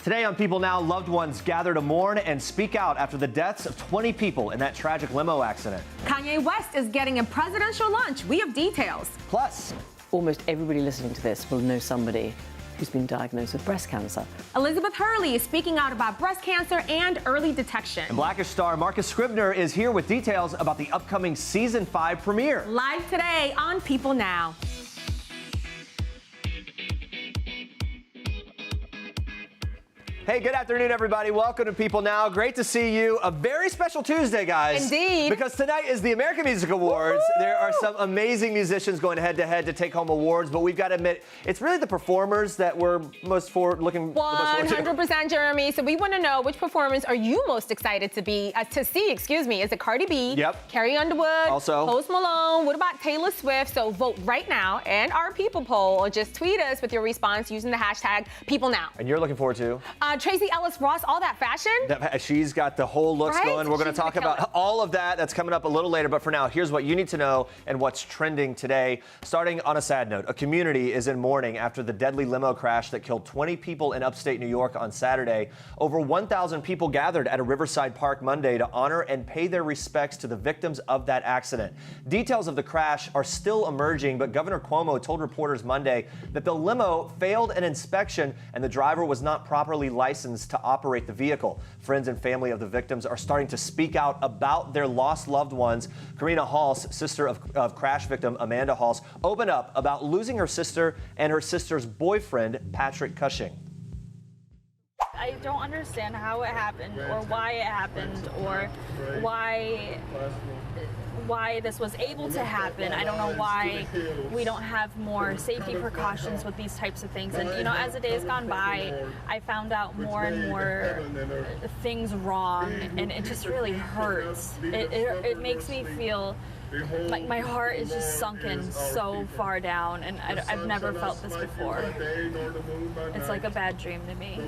Today on People Now, loved ones gather to mourn and speak out after the deaths of 20 people in that tragic limo accident. Kanye West is getting a presidential lunch. We have details. Plus, almost everybody listening to this will know somebody who's been diagnosed with breast cancer. Elizabeth Hurley is speaking out about breast cancer and early detection. And Blackish star Marcus Scribner is here with details about the upcoming Season 5 premiere. Live today on People Now. Hey, good afternoon, everybody. Welcome to People Now. Great to see you. A very special Tuesday, guys. Indeed. Because tonight is the American Music Awards. Woo-hoo! There are some amazing musicians going head-to-head to take home awards, but we've got to admit, it's really the performers that we're most looking 100%, Jeremy. So we want to know, which performance are you most excited to see? Is it Cardi B? Yep. Carrie Underwood? Also. Post Malone? What about Taylor Swift? So vote right now and our People poll, or just tweet us with your response using the hashtag PeopleNow. And you're looking forward to? Tracy Ellis Ross, all that fashion. She's got the whole looks Right? going. We're going to She's talk gonna kill about all of that. That's coming up a little later. But for now, here's what you need to know and what's trending today. Starting on a sad note, a community is in mourning after the deadly limo crash that killed 20 people in upstate New York on Saturday. Over 1,000 people gathered at a Riverside Park Monday to honor and pay their respects to the victims of that accident. Details of the crash are still emerging, but Governor Cuomo told reporters Monday that the limo failed an inspection and the driver was not properly licensed to operate the vehicle. Friends and family of the victims are starting to speak out about their lost loved ones. Karina Halls, sister of crash victim Amanda Halls, opened up about losing her sister and her sister's boyfriend, Patrick Cushing. I don't understand how it happened, or why it happened, or why this was able to happen. I don't know why we don't have more safety precautions with these types of things. And, you know, as the days gone by, I found out more and more things wrong, and it just really hurts. It makes me feel like my heart is just sunken so far down, and I've never felt this before. It's like a bad dream to me.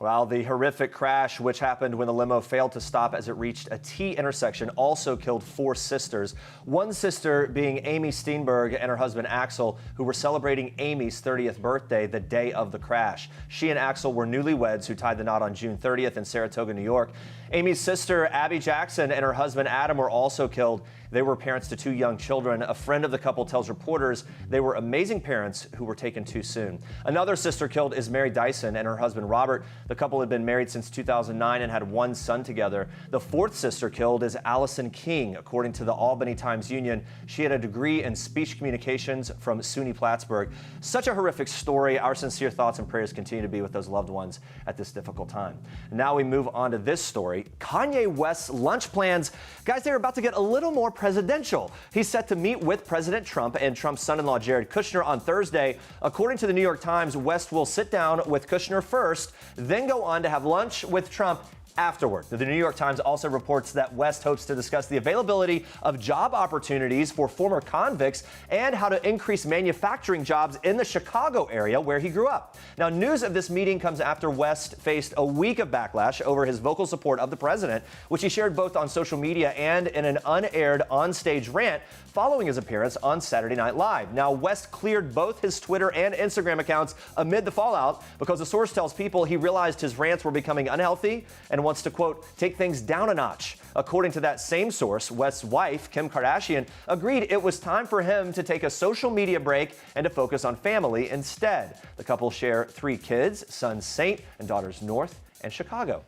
Well, the horrific crash, which happened when the limo failed to stop as it reached a T intersection, also killed 4 sisters. One sister being Amy Steenberg and her husband Axel, who were celebrating Amy's 30th birthday the day of the crash. She and Axel were newlyweds who tied the knot on June 30th in Saratoga, New York. Amy's sister, Abby Jackson, and her husband Adam were also killed. They were parents to 2 young children. A friend of the couple tells reporters they were amazing parents who were taken too soon. Another sister killed is Mary Dyson and her husband Robert. The couple had been married since 2009 and had 1 son together. The 4th sister killed is Allison King. According to the Albany Times-Union, she had a degree in speech communications from SUNY Plattsburgh. Such a horrific story. Our sincere thoughts and prayers continue to be with those loved ones at this difficult time. Now we move on to this story. Kanye West's lunch plans. Guys, they're about to get a little more presidential. He's set to meet with President Trump and Trump's son-in-law Jared Kushner on Thursday. According to the New York Times, West will sit down with Kushner first, then go on to have lunch with Trump afterward. The New York Times also reports that West hopes to discuss the availability of job opportunities for former convicts and how to increase manufacturing jobs in the Chicago area where he grew up. Now, news of this meeting comes after West faced a week of backlash over his vocal support of the president, which he shared both on social media and in an unaired onstage rant following his appearance on Saturday Night Live. Now, West cleared both his Twitter and Instagram accounts amid the fallout because a source tells People he realized his rants were becoming unhealthy and wants to, quote, take things down a notch. According to that same source, West's wife, Kim Kardashian, agreed it was time for him to take a social media break and to focus on family instead. The couple share 3 kids, sons Saint and daughters North and Chicago.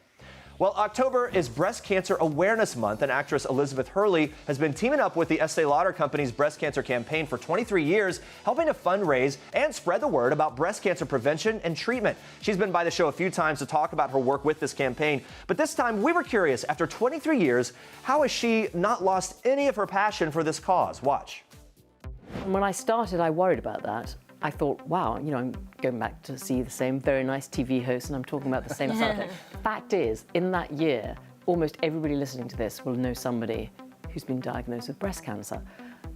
Well, October is Breast Cancer Awareness Month, and actress Elizabeth Hurley has been teaming up with the Estee Lauder Company's breast cancer campaign for 23 years, helping to fundraise and spread the word about breast cancer prevention and treatment. She's been by the show a few times to talk about her work with this campaign, but this time we were curious, after 23 years, how has she not lost any of her passion for this cause? Watch. When I started, I worried about that. I thought, wow, you know, I'm going back to see the same very nice TV host and I'm talking about the same subject. The fact is, in that year, almost everybody listening to this will know somebody who's been diagnosed with breast cancer.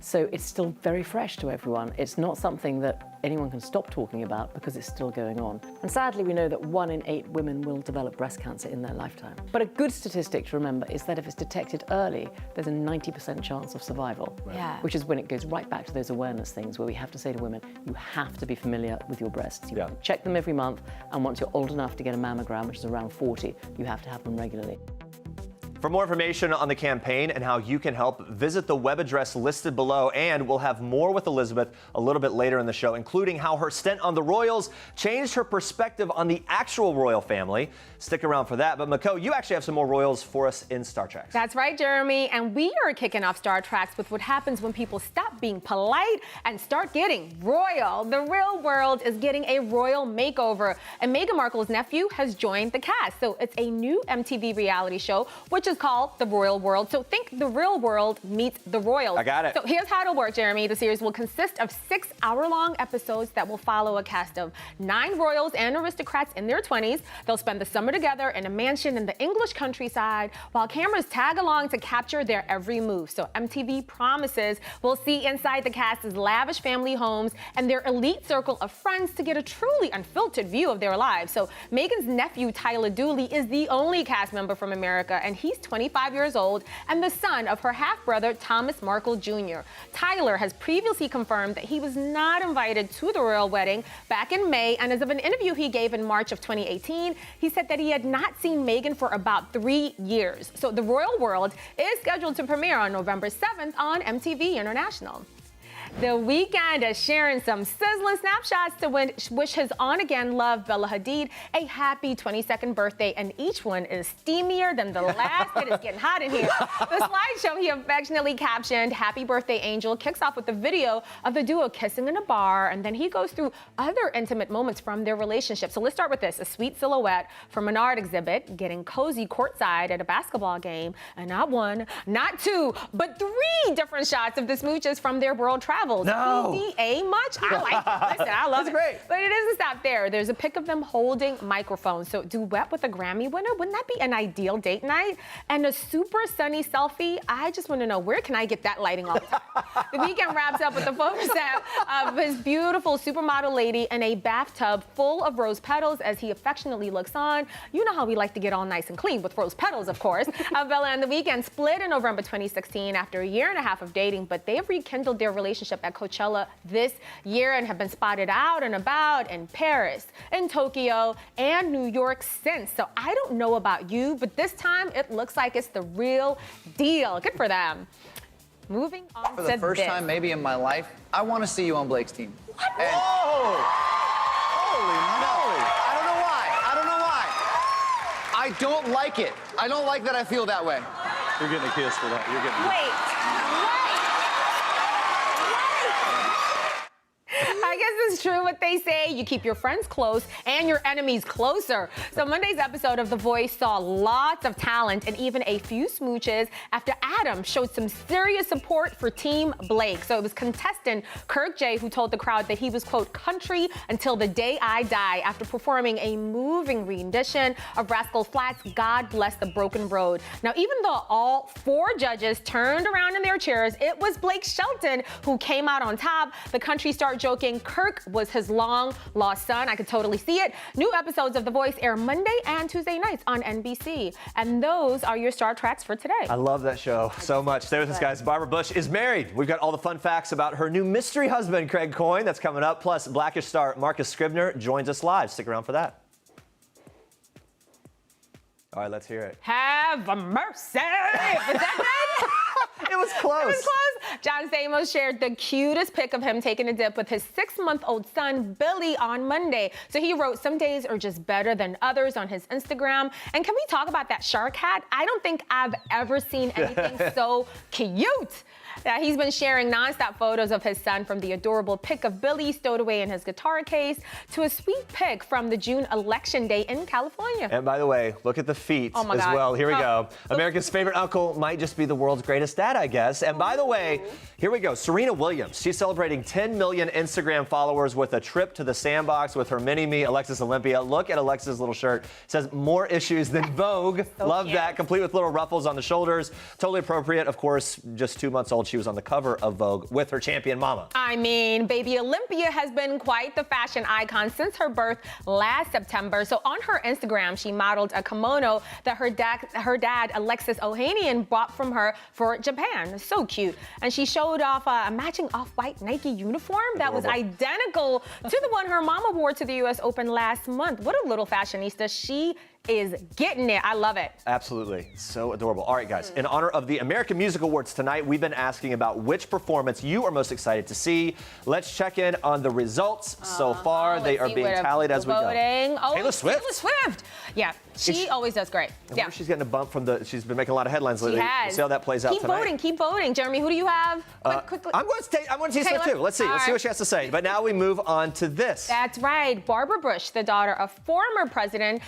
So it's still very fresh to everyone. It's not something that anyone can stop talking about because it's still going on. And sadly, we know that 1 in 8 women will develop breast cancer in their lifetime. But a good statistic to remember is that if it's detected early, there's a 90% chance of survival. Yeah. Which is when it goes right back to those awareness things where we have to say to women, you have to be familiar with your breasts. You have to check them every month, and once you're old enough to get a mammogram, which is around 40, you have to have them regularly. For more information on the campaign and how you can help, visit the web address listed below, and we'll have more with Elizabeth a little bit later in the show, including how her stint on the Royals changed her perspective on the actual royal family. Stick around for that. But Mako, you actually have some more royals for us in Star Trek. That's right, Jeremy. And we are kicking off Star Trek with what happens when people stop being polite and start getting royal. The real world is getting a royal makeover, and Meghan Markle's nephew has joined the cast. So it's a new MTV reality show, which is called The Royal World. So think The Real World meets The Royals. I got it. So here's how it'll work, Jeremy. The series will consist of 6 hour-long episodes that will follow a cast of 9 royals and aristocrats in their 20s. They'll spend the summer together in a mansion in the English countryside while cameras tag along to capture their every move. So MTV promises we'll see inside the cast's lavish family homes and their elite circle of friends to get a truly unfiltered view of their lives. So Meghan's nephew, Tyler Dooley, is the only cast member from America, and he's 25 years old and the son of her half-brother, Thomas Markle Jr. Tyler has previously confirmed that he was not invited to the royal wedding back in May, and as of an interview he gave in March of 2018, he said that he had not seen Meghan for about 3 years. So The Royal World is scheduled to premiere on November 7th on MTV International. The Weeknd is sharing some sizzling snapshots to wish his on-again love, Bella Hadid, a happy 22nd birthday, and each one is steamier than the last. It is getting hot in here. The slideshow he affectionately captioned, "Happy Birthday, Angel," kicks off with a video of the duo kissing in a bar, and then he goes through other intimate moments from their relationship. So let's start with this, a sweet silhouette from an art exhibit, getting cozy courtside at a basketball game, and not 1, not 2, but 3 different shots of the smooches from their world travel. No. PDA much? I like it. Listen, I love it. Great. But it doesn't stop there. There's a pic of them holding microphones. So duet with a Grammy winner, wouldn't that be an ideal date night? And a super sunny selfie. I just want to know, where can I get that lighting all the time? The Weeknd wraps up with a photo set of his beautiful supermodel lady in a bathtub full of rose petals as he affectionately looks on. You know how we like to get all nice and clean with rose petals, of course. Bella and The Weeknd split in November 2016 after a year and a half of dating, but they have rekindled their relationship at Coachella this year and have been spotted out and about in Paris, in Tokyo, and New York since. So I don't know about you, but this time it looks like it's the real deal. Good for them. Moving on For to the first this. time maybe in my life, I want to see you on Blake's team. What? And Whoa! Holy moly! I don't know why. I don't know why. I don't like it. I don't like that I feel that way. You're getting a kiss for that. You're getting Wait. I guess it's true what they say. You keep your friends close and your enemies closer. So Monday's episode of The Voice saw lots of talent and even a few smooches after Adam showed some serious support for Team Blake. So it was contestant Kirk J who told the crowd that he was, quote, country until the day I die after performing a moving rendition of Rascal Flatts' God Bless the Broken Road. Now, even though all 4 judges turned around in their chairs, it was Blake Shelton who came out on top. The country star joking Kirk was his long-lost son. I could totally see it. New episodes of The Voice air Monday and Tuesday nights on NBC. And those are your Star Treks for today. I love that show so much. Stay with us, guys. Barbara Bush is married. We've got all the fun facts about her new mystery husband, Craig Coyne. That's coming up. Plus, Blackish star Marcus Scribner joins us live. Stick around for that. All right, let's hear it. Have a mercy. Was that good? It was close. It was close. John Stamos shared the cutest pic of him taking a dip with his 6-month-old son, Billy, on Monday. So he wrote, "Some days are just better than others" on his Instagram. And can we talk about that shark hat? I don't think I've ever seen anything so cute. He's been sharing nonstop photos of his son, from the adorable pic of Billy stowed away in his guitar case to a sweet pic from the June election day in California. And by the way, look at the feet Oh my as God. well. Here we Oh. go. America's favorite uncle might just be the world's greatest dad, I guess. And by the way, here we go. Serena Williams. She's celebrating 10 million Instagram followers with a trip to the Sandbox with her mini-me, Alexis Olympia. Look at Alexis' little shirt. It says more issues than Vogue. So Love cute. that. Complete with little ruffles on the shoulders. Totally appropriate. Of course, just 2 months old. told she was on the cover of Vogue with her champion mama. I mean, baby Olympia has been quite the fashion icon since her birth last September. So on her Instagram, she modeled a kimono that her dad Alexis Ohanian bought from her for Japan. So cute. And she showed off a matching off-white Nike uniform that was identical to the one her mama wore to the US Open last month. What a little fashionista. She is getting it. I love it. Absolutely. So adorable. All right, guys. In honor of the American Music Awards tonight, we've been asking about which performance you are most excited to see. Let's check in on the results so far. They are being tallied as we go. Oh, Taylor Swift. Taylor Swift. Yeah, she always does great. Yeah. She's getting a bump from she's been making a lot of headlines lately. She has. We'll see how that plays out tonight. Keep voting. Jeremy, who do you have? Quickly. I'm going to Taylor Swift too. Let's see what she has to say. But now we move on to this. That's right. Barbara Bush, the daughter of former President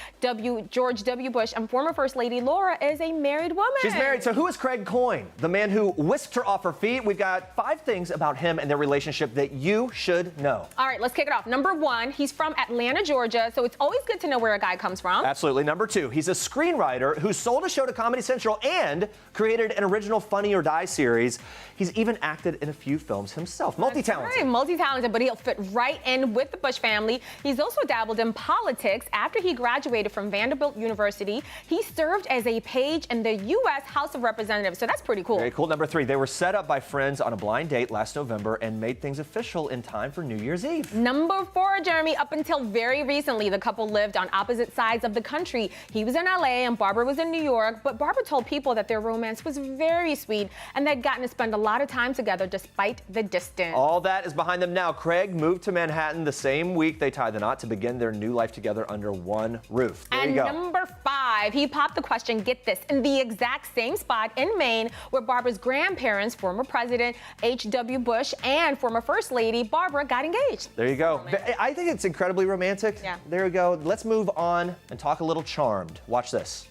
George W. Bush and former First Lady Laura, is a married woman. She's married. So who is Craig Coyne, the man who whisked her off her feet? We've got 5 things about him and their relationship that you should know. All right, let's kick it off. Number 1, he's from Atlanta, Georgia, so it's always good to know where a guy comes from. Absolutely. Number 2, he's a screenwriter who sold a show to Comedy Central and created an original Funny or Die series. He's even acted in a few films himself. Multi-talented. Right, multi-talented, but he'll fit right in with the Bush family. He's also dabbled in politics. After he graduated from Vanderbilt University, he served as a page in the U.S. House of Representatives, so that's pretty cool. Very cool. Number 3, they were set up by friends on a blind date last November and made things official in time for New Year's Eve. Number 4, Jeremy, up until very recently, the couple lived on opposite sides of the country. He was in L.A. and Barbara was in New York, but Barbara told People that their romance was very sweet and they'd gotten to spend a lot of time together despite the distance. All that is behind them now. Craig moved to Manhattan the same week they tied the knot to begin their new life together under one roof. There you go. And number 5, he popped the question, get this, in the exact same spot in Maine where Barbara's grandparents, former President H.W. Bush and former First Lady Barbara, got engaged. There you go. I think it's incredibly romantic. Yeah. There we go. Let's move on and talk a little Charmed. Watch this.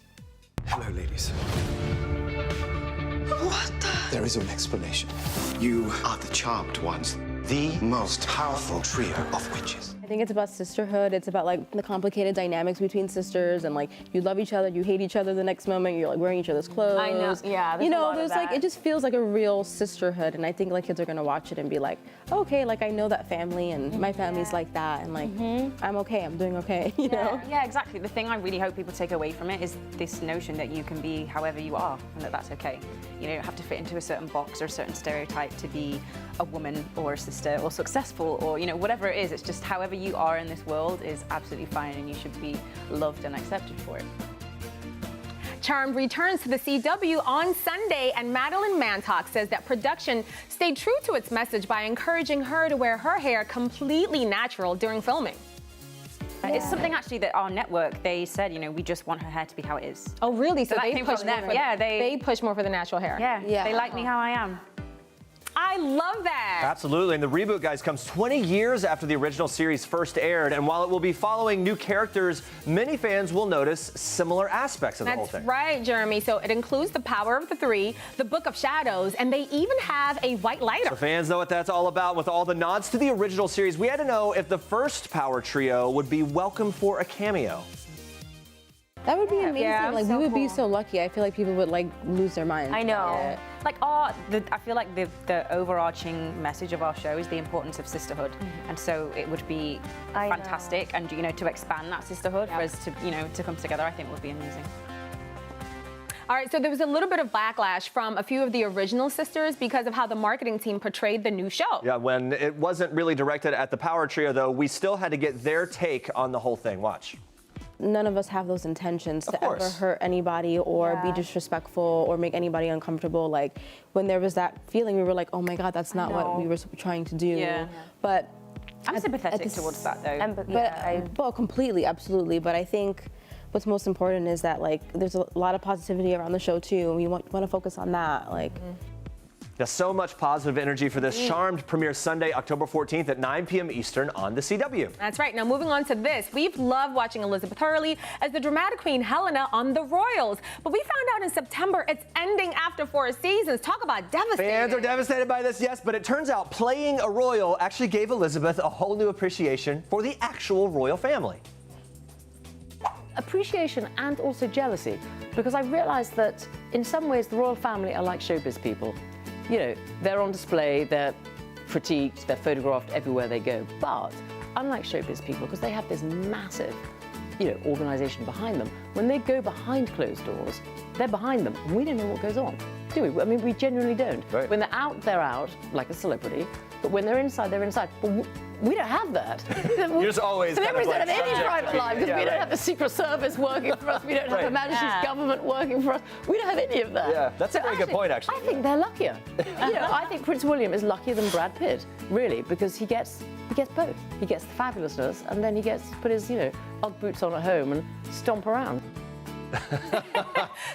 Hello, ladies. What the? There is an explanation. You are the charmed ones, the most powerful trio of witches. I think it's about sisterhood. It's about like the complicated dynamics between sisters, and like you love each other, you hate each other the next moment, you're like wearing each other's clothes. I know. Yeah. You know, there's like it just feels like a real sisterhood, and I think like kids are gonna watch it and be like, okay, like I know that family, and my family's like that, and like I'm okay, I'm doing okay. You know? Yeah, exactly. The thing I really hope people take away from it is this notion that you can be however you are, and that that's okay. You don't have to fit into a certain box or a certain stereotype to be a woman or a sister or successful or whatever it is. It's just however you are in this world is absolutely fine, and you should be loved and accepted for it. Charmed returns to the CW on Sunday, and Madeline Mantock says that production stayed true to its message by encouraging her to wear her hair completely natural during filming. It's something actually that our network, they said, we just want her hair to be how it is. Oh, really? So that they came push from more them. for Yeah, they push more for the natural hair. Yeah, they like me how I am. I love that. Absolutely. And the reboot, guys, comes 20 years after the original series first aired. And while it will be following new characters, many fans will notice similar aspects of the whole thing. That's right, Jeremy. So it includes the Power of the Three, the Book of Shadows, and they even have a white lighter. So fans know what that's all about. With all the nods to the original series, we had to know if the first Power trio would be welcome for a cameo. That would be amazing. Yeah, like so we would be cool. so lucky. I feel like people would like lose their minds. I know. Yeah. Like I feel like the overarching message of our show is the importance of sisterhood, and so it would be fantastic, and to expand that sisterhood for us to to come together, I think would be amazing. All right, so there was a little bit of backlash from a few of the original sisters because of how the marketing team portrayed the new show. Yeah, when it wasn't really directed at the Power trio, though, we still had to get their take on the whole thing. Watch. None of us have those intentions to ever course. hurt anybody or be disrespectful or make anybody uncomfortable. Like when there was that feeling, we were like, oh my God, that's not what we were trying to do. Yeah. But I'm sympathetic towards that though. Well, completely, absolutely. But I think what's most important is that like there's a lot of positivity around the show too, and we want to focus on that. Like. Yeah, so much positive energy for this. Charmed premieres Sunday, October 14th at 9 p.m. Eastern on the CW. That's right. Now, moving on to this. We've loved watching Elizabeth Hurley as the dramatic queen Helena on The Royals. But we found out in September it's ending after 4 seasons. Talk about devastating. Fans are devastated by this, yes, but it turns out playing a royal actually gave Elizabeth a whole new appreciation for the actual royal family. Appreciation and also jealousy, because I realized that in some ways the royal family are like showbiz people. you know, they're on display, they're critiqued, they're photographed everywhere they go. But unlike showbiz people, because they have this massive, you know, organization behind them, when they go behind closed doors, they're behind them. We don't know what goes on, do we? I mean, we genuinely don't. Right. When they're out, like a celebrity. But when they're inside, they're inside. But we don't have that. You're just always kind of Celebrities like don't have any private life because we don't right. have the Secret Service working for us. We don't have the Majesty's government working for us. We don't have any of that. Yeah, that's a very good point, actually. I think they're luckier. You know, I think Prince William is luckier than Brad Pitt, really, because he gets both. He gets the fabulousness, and then he gets to put his, you know, Ugg boots on at home and stomp around.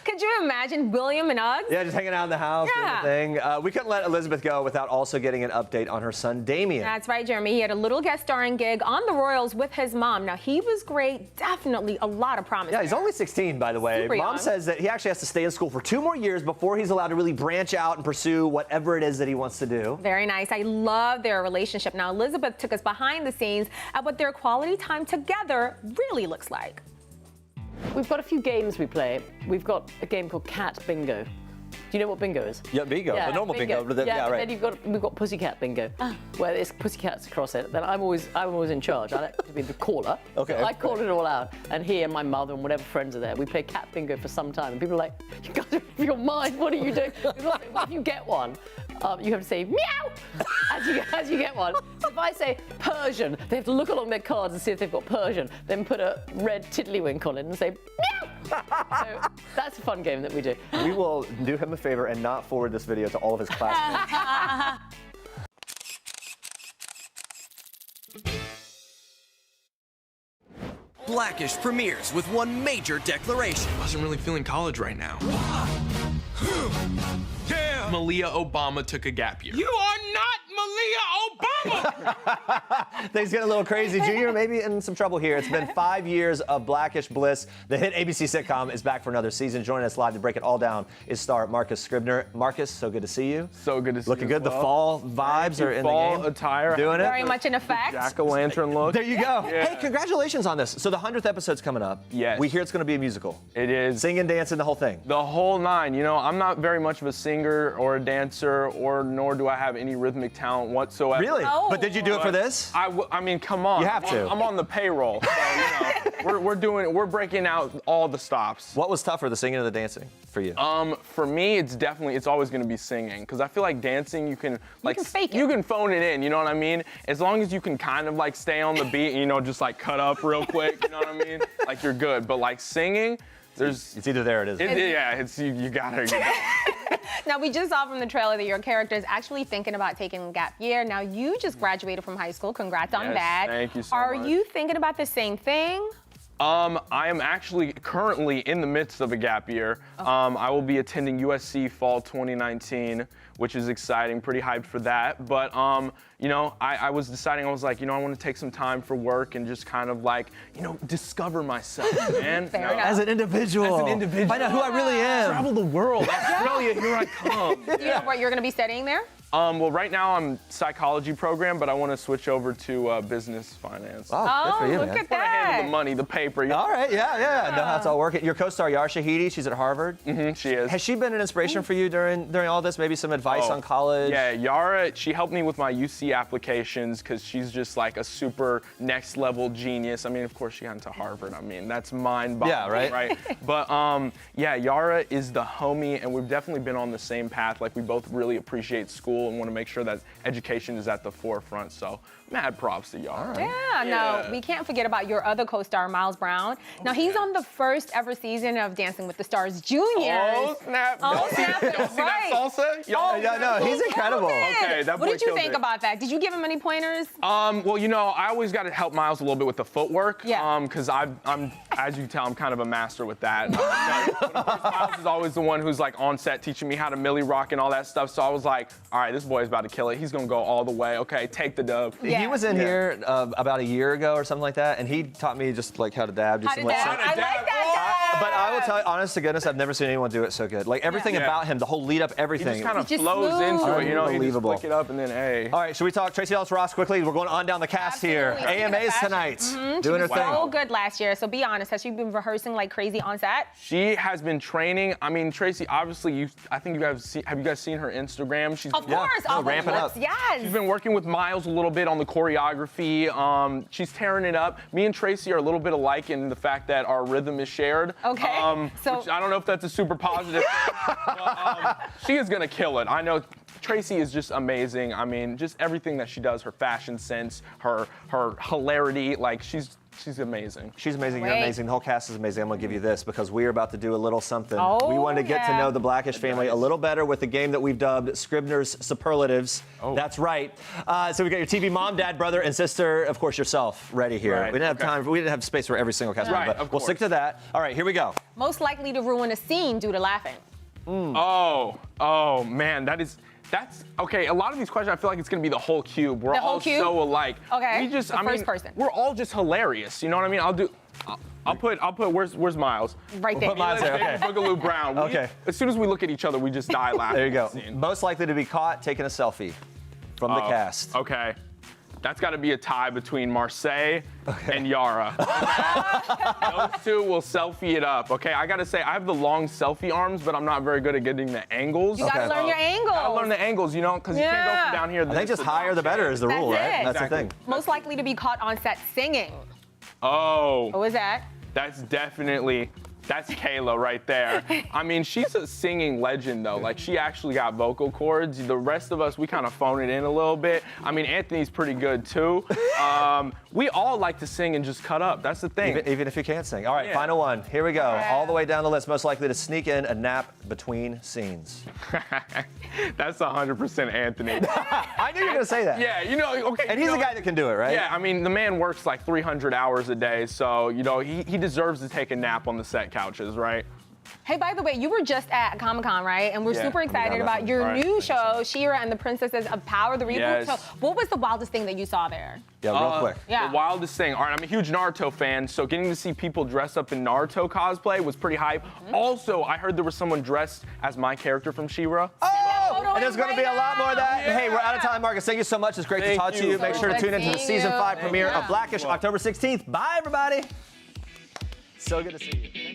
Could you imagine William and Uggs? Yeah, just hanging out in the house, doing the thing. We couldn't let Elizabeth go without also getting an update on her son, Damien. That's right, Jeremy. He had a little guest starring gig on The Royals with his mom. Now, he was great. Definitely a lot of promise. Yeah, he's only 16, by the way. Super Mom young. says that he actually has to stay in school for 2 more years before he's allowed to really branch out and pursue whatever it is that he wants to do. Very nice. I love their relationship. Now, Elizabeth took us behind the scenes at what their quality time together really looks like. We've got a few games we play. We've got a game called Cat Bingo. Do you know what bingo is? Yeah, bingo. The normal bingo. But then we've got Pussycat Bingo, where there's pussycats across it. Then I'm always in charge. I like to be the caller. Okay. So I call it all out. And he and my mother and whatever friends are there, we play Cat Bingo for some time. And people are like, you guys are out of your mind. What are you doing? If you get one, you have to say meow as you get one. So if I say Persian, they have to look along their cards and see if they've got Persian, then put a red tiddlywink on it and say meow. So that's a fun game that we do. We will do him a favor and not forward this video to all of his classmates. Blackish premieres with one major declaration. I wasn't really feeling college right now. Yeah. Malia Obama took a gap year. You are not Malia Obama! Things get a little crazy. Junior may be in some trouble here. It's been 5 years of Blackish bliss. The hit ABC sitcom is back for another season. Joining us live to break it all down is star Marcus Scribner. Marcus, so good to see you. So good to see you. Looking good. Well. The fall vibes are in fall the game. Attire. Doing it. Very much in effect. Jack-o'-lantern look. There you go. Yeah. Hey, congratulations on this. So the 100th episode's coming up. Yes. We hear it's going to be a musical. It is. Singing, dancing, the whole thing. The whole nine. You know, I'm not very much of a singer or a dancer, nor do I have any rhythmic talent whatsoever. Really? Oh. But did you do it for this? I mean, come on. You have to. I'm on the payroll. So, you know, we're breaking out all the stops. What was tougher, the singing or the dancing for you? For me, it's always going to be singing, because I feel like dancing, you can fake it. you can phone it in, you know what I mean? As long as you can kind of like stay on the beat, you know, just like cut up real quick, you know what I mean? Like you're good. But like singing, it's either there or it is. You gotta. Now, we just saw from the trailer that your character is actually thinking about taking a gap year. Now, you just graduated from high school. Congrats on that. Thank you so Are much. you thinking about the same thing? I am actually currently in the midst of a gap year. I will be attending USC fall 2019, which is exciting, pretty hyped for that. But, you know, I was deciding, I was like, you know, I want to take some time for work and just kind of like, you know, discover myself, man. Fair enough. As an individual. Find out who I really am. Travel the world. Australia, here I come. Do you know what you're going to be studying there? Well, right now I'm psychology program, but I want to switch over to business finance. Oh, good for you, look man. at Handle that. the money, the paper. You know? All right, yeah. Know how it's all working. Your co-star Yara Shahidi, she's at Harvard. Mm-hmm, she is. Has she been an inspiration for you during all this? Maybe some advice on college? Yeah, Yara, she helped me with my UC applications because she's just like a super next level genius. I mean, of course she got into Harvard. I mean, that's mind-boggling, Yeah, right? But yeah, Yara is the homie, and we've definitely been on the same path. Like, we both really appreciate school and want to make sure that education is at the forefront. So mad props to Yara. Right. Yeah, no, we can't forget about your other co-star, Miles Brown. Now, he's on the first ever season of Dancing with the Stars Juniors. Oh, snap. Oh, snap, Y'all that's see right. that salsa? Oh, yeah, no, he's incredible. Okay, that boy What did you killed think it. about that? Did you give him any pointers? Well, you know, I always got to help Miles a little bit with the footwork. Yeah. Because I'm, as you can tell, I'm kind of a master with that. But of course, Miles is always the one who's like on set teaching me how to milli rock and all that stuff. So I was like, all right, this boy's about to kill it. He's gonna go all the way. Okay, take the dub. Yeah. He was in here about a year ago or something like that, and he taught me just like how to dab. How to dab? I like that. But I will tell you, honest to goodness, I've never seen anyone do it so good. Like everything about him, the whole lead up, everything. He just kind of flows into it, you know. He just flick it up and then hey. All right, should we talk Tracy Ellis Ross quickly? We're going on down the cast here. AMAs tonight, doing her thing. So good last year. So be honest, has she been rehearsing like crazy on set? She has been training. I mean, Tracy, obviously, have you guys seen her Instagram? She's of course, ramping up. Yes. She's been working with Miles a little bit on the choreography. She's tearing it up. Me and Tracy are a little bit alike in the fact that our rhythm is shared. Okay. So which I don't know if that's a super positive thing, but she is gonna kill it. I know. Tracy is just amazing. I mean, just everything that she does, her fashion sense, her hilarity, like she's amazing. She's amazing. You're amazing. The whole cast is amazing. I'm going to give you this because we are about to do a little something. Oh, we wanted to get to know the Blackish family a little better with the game that we've dubbed Scribner's Superlatives. Oh. That's right. So we got your TV mom, dad, brother, and sister. Of course, yourself ready here. Right. We didn't have time. We didn't have space for every single cast member, but we'll stick to that. All right, here we go. Most likely to ruin a scene due to laughing. Oh man, that's okay. A lot of these questions, I feel like it's gonna be the whole cube. We're all so alike. Okay. We just, the first person. We're all just hilarious. You know what I mean? I'll put. Where's Miles? Right there. Put Miles there. Okay. Boogaloo Brown. Okay. As soon as we look at each other, we just die laughing. There you go. Most likely to be caught taking a selfie from the cast. Okay. That's got to be a tie between Marseille and Yara. Okay? Those two will selfie it up. Okay, I got to say, I have the long selfie arms, but I'm not very good at getting the angles. You got to learn your angles. Gotta learn the angles, you know, because you can't go from down here. I think just higher the better is the rule, right? That's the thing. Most likely to be caught on set singing. Oh. What was that? That's Kayla right there. I mean, she's a singing legend, though. Like, she actually got vocal cords. The rest of us, we kind of phone it in a little bit. I mean, Anthony's pretty good, too. We all like to sing and just cut up. That's the thing. Even if you can't sing. All right, final one. Here we go. All the way down the list. Most likely to sneak in a nap between scenes. That's 100% Anthony. I knew you were going to say that. Yeah, you know, okay. And he's the guy that can do it, right? Yeah, I mean, the man works like 300 hours a day, so, you know, he deserves to take a nap on the set couches, right? Hey, by the way, you were just at Comic-Con, right? And we're super excited about your new show, She-Ra and the Princesses of Power, the reboot. Yes. So what was the wildest thing that you saw there? Yeah, real quick. The wildest thing. All right, I'm a huge Naruto fan, so getting to see people dress up in Naruto cosplay was pretty hype. Also, I heard there was someone dressed as my character from She-Ra. Oh, and there's going to be a lot more of that. Yeah. Hey, we're out of time, Marcus. Thank you so much. It's great to talk to you. Make sure to tune into the season 5 premiere of Blackish, October 16th. Bye, everybody. So good to see you.